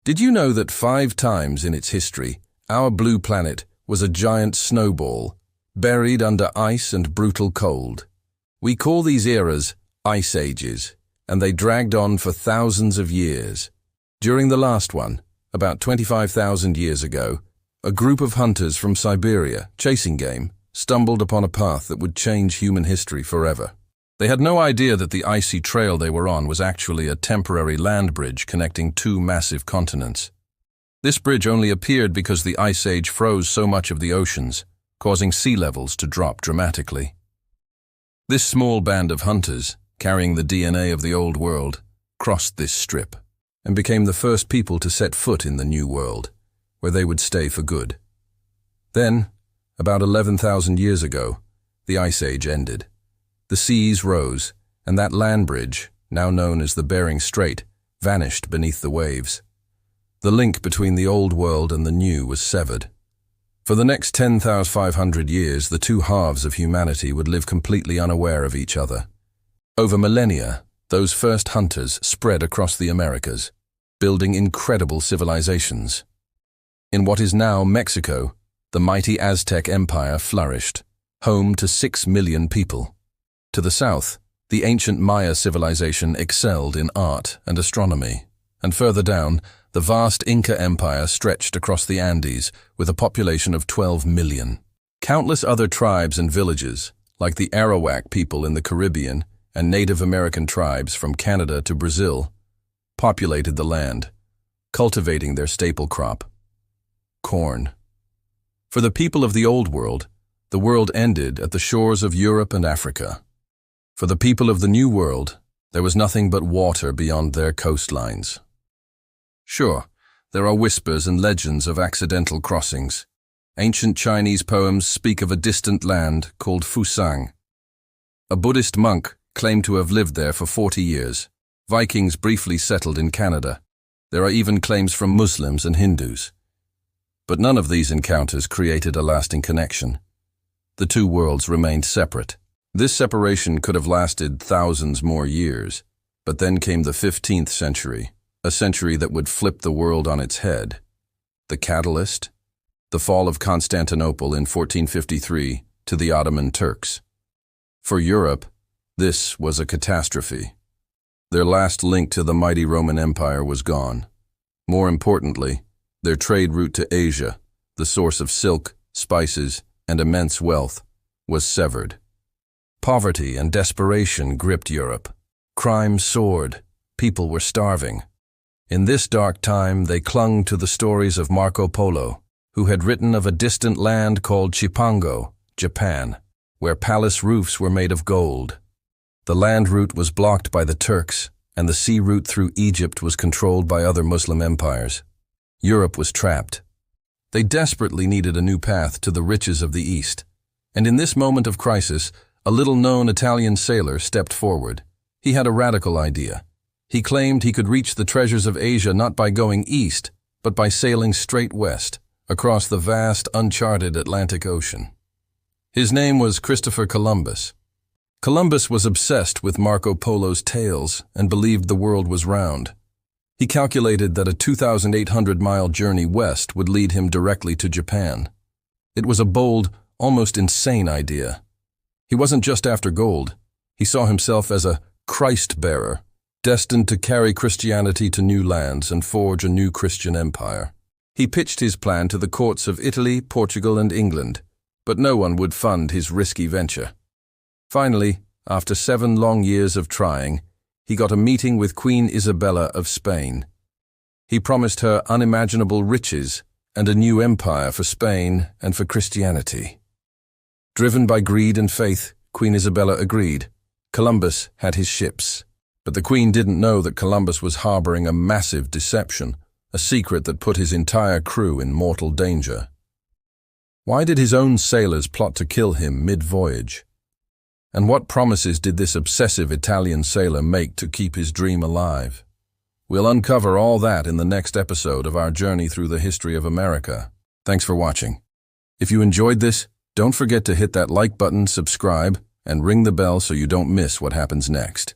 Did you know that 5 times in its history, our blue planet was a giant snowball, buried under ice and brutal cold? We call these eras ice ages, and they dragged on for thousands of years. During the last one, about 25,000 years ago, a group of hunters from Siberia, chasing game, stumbled upon a path that would change human history forever. They had no idea that the icy trail they were on was actually a temporary land bridge connecting 2 massive continents. This bridge only appeared because the Ice Age froze so much of the oceans, causing sea levels to drop dramatically. This small band of hunters, carrying the DNA of the Old World, crossed this strip and became the first people to set foot in the New World, where they would stay for good. Then, about 11,000 years ago, the Ice Age ended. The seas rose, and that land bridge, now known as the Bering Strait, vanished beneath the waves. The link between the Old World and the New was severed. For the next 10,500 years, the 2 halves of humanity would live completely unaware of each other. Over millennia, those first hunters spread across the Americas, building incredible civilizations. In what is now Mexico, the mighty Aztec Empire flourished, home to 6 million people. To the south, the ancient Maya civilization excelled in art and astronomy, and further down, the vast Inca Empire stretched across the Andes with a population of 12 million. Countless other tribes and villages, like the Arawak people in the Caribbean and Native American tribes from Canada to Brazil, populated the land, cultivating their staple crop, corn. For the people of the Old World, the world ended at the shores of Europe and Africa. For the people of the New World, there was nothing but water beyond their coastlines. Sure, there are whispers and legends of accidental crossings. Ancient Chinese poems speak of a distant land called Fusang. A Buddhist monk claimed to have lived there for 40 years. Vikings briefly settled in Canada. There are even claims from Muslims and Hindus. But none of these encounters created a lasting connection. The 2 worlds remained separate. This separation could have lasted thousands more years, but then came the 15th century, a century that would flip the world on its head. The catalyst? The fall of Constantinople in 1453 to the Ottoman Turks. For Europe, this was a catastrophe. Their last link to the mighty Roman Empire was gone. More importantly, their trade route to Asia, the source of silk, spices, and immense wealth, was severed. Poverty and desperation gripped Europe. Crime soared. People were starving. In this dark time, they clung to the stories of Marco Polo, who had written of a distant land called Cipango, Japan, where palace roofs were made of gold. The land route was blocked by the Turks, and the sea route through Egypt was controlled by other Muslim empires. Europe was trapped. They desperately needed a new path to the riches of the East, and in this moment of crisis, a little-known Italian sailor stepped forward. He had a radical idea. He claimed he could reach the treasures of Asia not by going east, but by sailing straight west, across the vast, uncharted Atlantic Ocean. His name was Christopher Columbus. Columbus was obsessed with Marco Polo's tales and believed the world was round. He calculated that a 2,800-mile journey west would lead him directly to Japan. It was a bold, almost insane idea. He wasn't just after gold. He saw himself as a Christ-bearer, destined to carry Christianity to new lands and forge a new Christian empire. He pitched his plan to the courts of Italy, Portugal, and England, but no one would fund his risky venture. Finally, after 7 long years of trying, he got a meeting with Queen Isabella of Spain. He promised her unimaginable riches and a new empire for Spain and for Christianity. Driven by greed and faith, Queen Isabella agreed. Columbus had his ships. But the Queen didn't know that Columbus was harboring a massive deception, a secret that put his entire crew in mortal danger. Why did his own sailors plot to kill him mid-voyage? And what promises did this obsessive Italian sailor make to keep his dream alive? We'll uncover all that in the next episode of our journey through the history of America. Thanks for watching. If you enjoyed this, don't forget to hit that like button, subscribe, and ring the bell so you don't miss what happens next.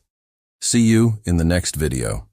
See you in the next video.